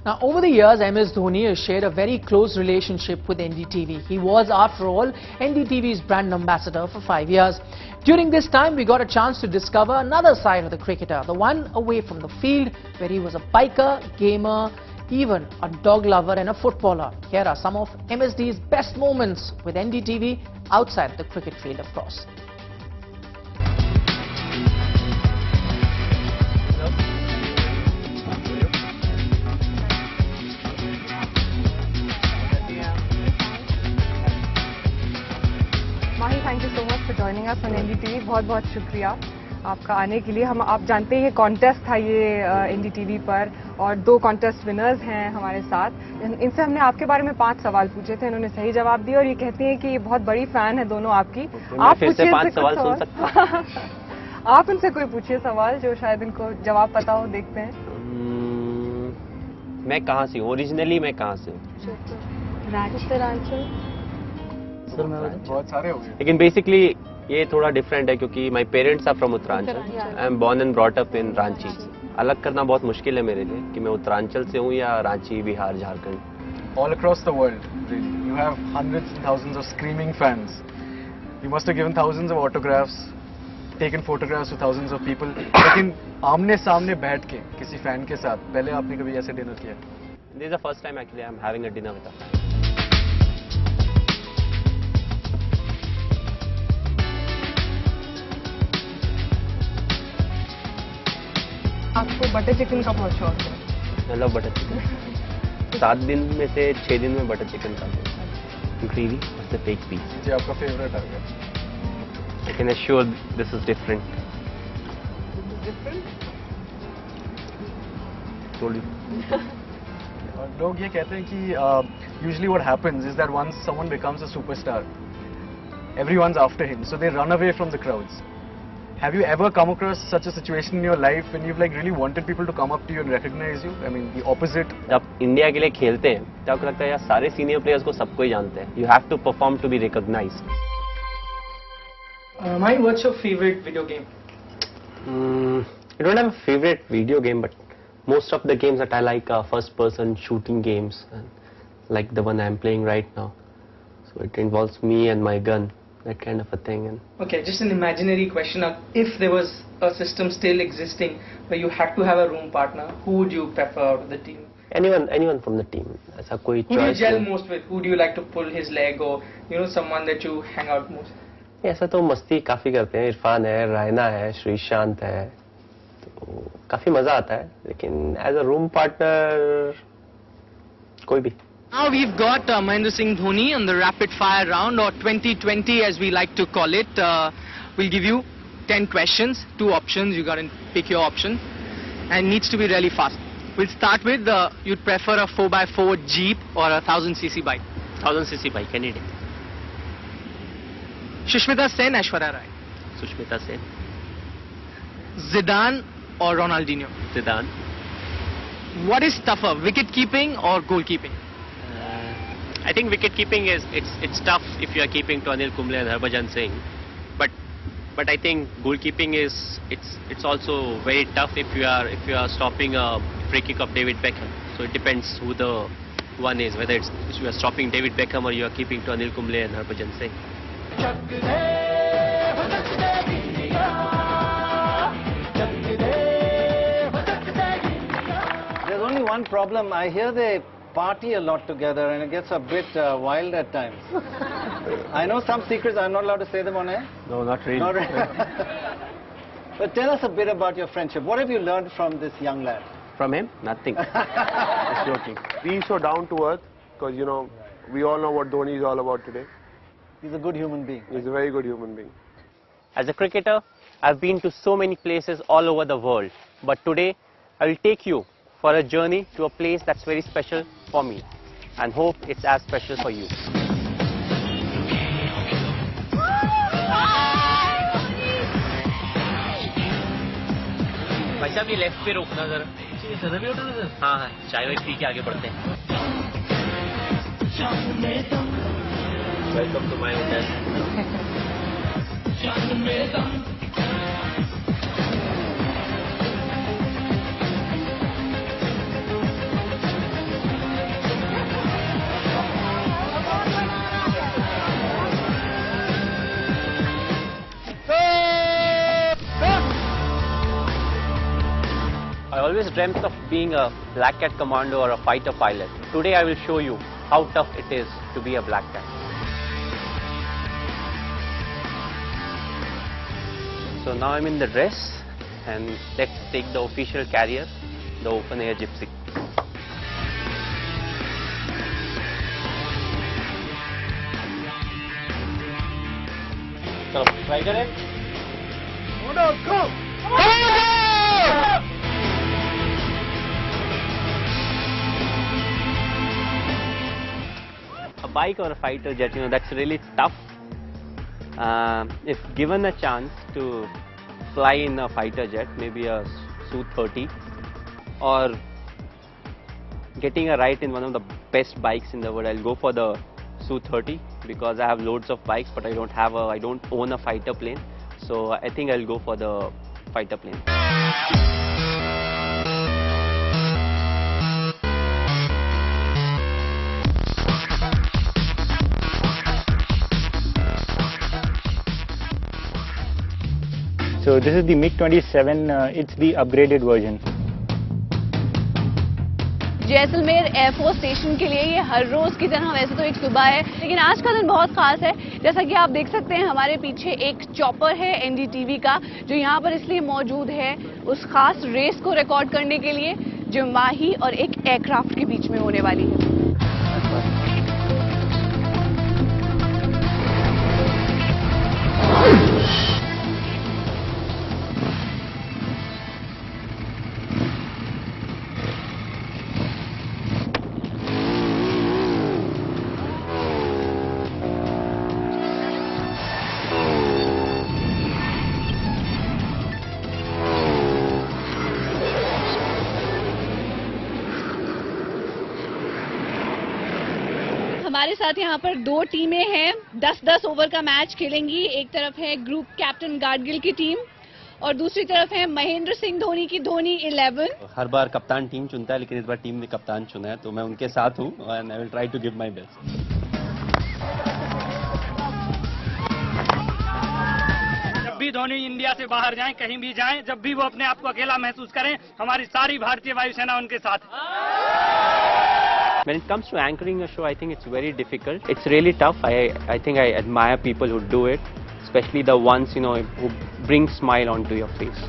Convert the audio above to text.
Now, over the years, MS Dhoni has shared a very close relationship with NDTV. He was, after all, NDTV's brand ambassador for 5 years. During this time, we got a chance to discover another side of the cricketer, the one away from the field, where he was a biker, gamer, even a dog lover and a footballer. Here are some of MSD's best moments with NDTV outside the cricket field, of course. Mahi, thank you so much for joining us on NDTV. बहुत बहुत शुक्रिया आपका आने के लिए। आप जानते हैं कॉन्टेस्ट था ये एनडीटीवी पर और 2 कॉन्टेस्ट विनर्स हैं हमारे साथ। इनसे हमने आपके बारे में 5 सवाल पूछे थे, इन्होंने सही जवाब दिया और ये कहती हैं कि ये बहुत बड़ी फैन है दोनों आपकी। आप फिर से 5 सवाल सुन सकते हैं? आप इनसे कोई पूछिए सवाल जो शायद इनको जवाब पता हो। देखते हैं। मैं कहाँ से हूँ? ओरिजिनली मैं कहाँ से हूँ? उत्तरांचल। बहुत सारे हो गए, लेकिन बेसिकली ये थोड़ा डिफरेंट है क्योंकि my parents are from Uttaranchal. I am born and brought up in Ranchi. अलग करना बहुत मुश्किल है मेरे लिए कि मैं उत्तरांचल से हूँ या Ranchi, Bihar, Jharkhand. all across the world. You have hundreds and thousands of screaming fans. You must have given thousands of autographs, taken photographs with thousands of people. लेकिन आमने सामने बैठ के किसी फैन के साथ पहले आपने कभी ऐसे डिनर किया? This is the first time actually I am having a dinner with a fan. आपको बटर चिकन का बहुत शौक है? I love butter chicken. 7 दिन में से 6 दिन में बटर चिकन खाते हैं। ग्रेवी और the fake piece. जी आपका फेवरेट है? I can assure this is different. Told you. और लोग ये कहते हैं कि usually what happens is that once someone becomes a superstar, everyone's after him, so they run away from the crowds. Have you ever come across such a situation in your life when you've like really wanted people to come up to you and recognize you? I mean, the opposite. जब India के लिए खेलते हैं तो आपको लगता है यार सारे सीनियर प्लेयर्स को सबको ही जानते हैं। You have to perform to be recognized. Mine, what's your favorite video game? I don't have a favorite video game, but most of the games that I like are first-person shooting games, like the one I'm playing right now. So it involves me and my gun, that kind of a thing. And Okay, just an imaginary question. If there was a system still existing where you had to have a room partner, who would you prefer out of the team? anyone from the team. ऐसा कोई Who do you choice gel नहीं। most with? Who do you like to pull his leg, or someone that you hang out most? ऐसा तो मस्ती काफी करते हैं। इरफान है, रायना है, श्रीशांत है, तो काफी मजा आता है। लेकिन एज अ रूम पार्टनर कोई भी। Now we've got Mahendra Singh Dhoni on the rapid fire round, or 2020 as we like to call it. We'll give you 10 questions, 2 options. You got to pick your option, and it needs to be really fast. We'll start with you'd prefer a 4x4 Jeep or a 1000cc bike? 1000cc bike any day. Sushmita Sen, Aishwarya Rai. Sushmita Sen. Zidane or Ronaldinho? Zidane. What is tougher, wicket keeping or goalkeeping? I think wicket keeping it's tough if you are keeping to Anil Kumble and Harbhajan Singh, but I think goalkeeping it's also very tough if you are stopping a free kick of David Beckham. So it depends who the one is, whether it's you are stopping David Beckham or you are keeping to Anil Kumble and Harbhajan Singh. There's only one problem. I hear they party a lot together and it gets a bit wild at times. I know some secrets. I'm not allowed to say them on air. No, not really. Not really. But tell us a bit about your friendship. What have you learned from this young lad? From him, nothing. Just joking. Be so down to earth, because we all know what Dhoni is all about today. He's a good human being. He's a very good human being. As a cricketer, I've been to so many places all over the world, but today I will take you for a journey to a place that's very special for me, and hope it's as special for you. भाई साहब ये left पे रोकना जरा। हाँ हाँ, चाय Y P के आगे बढ़ते हैं। Welcome to my hotel. always dreamt of being a Black Cat commando or a fighter pilot. Today I will show you how tough it is to be a Black Cat. So now I'm in the dress and let's take the official carrier, the Open Air Gypsy. So, rider it. A bike or a fighter jet, that's really tough. If given a chance to fly in a fighter jet, maybe a Su-30, or getting a ride in one of the best bikes in the world, I'll go for the Su-30 because I have loads of bikes, but I don't own a fighter plane. So I think I'll go for the fighter plane. So this is the MiG-27, it's the upgraded version. Jaisalmer air force station के लिए ये हर रोज की तरह वैसे तो एक सुबह है, लेकिन आज का दिन बहुत खास है। जैसा कि आप देख सकते हैं हमारे पीछे एक चॉपर है एनडीटीवी का, जो यहाँ पर इसलिए मौजूद है उस खास रेस को रिकॉर्ड करने के लिए जो माही और एक एयरक्राफ्ट के बीच में होने वाली है। हमारे साथ यहाँ पर दो टीमें हैं, 10-10 ओवर का मैच खेलेंगी। एक तरफ है ग्रुप कैप्टन गाडगिल की टीम और दूसरी तरफ है महेंद्र सिंह धोनी की धोनी 11। हर बार कप्तान टीम चुनता है, लेकिन इस बार टीम ने कप्तान चुना है, तो मैं उनके साथ हूँ and I will try to give my best. जब भी धोनी इंडिया से बाहर जाएं, कहीं भी जाएं, जब भी वो अपने आप को अकेला महसूस करें, हमारी सारी भारतीय वायुसेना उनके साथ है। When it comes to anchoring a show, I think it's very difficult. It's really tough. I think I admire people who do it, especially the ones, who bring smile onto your face.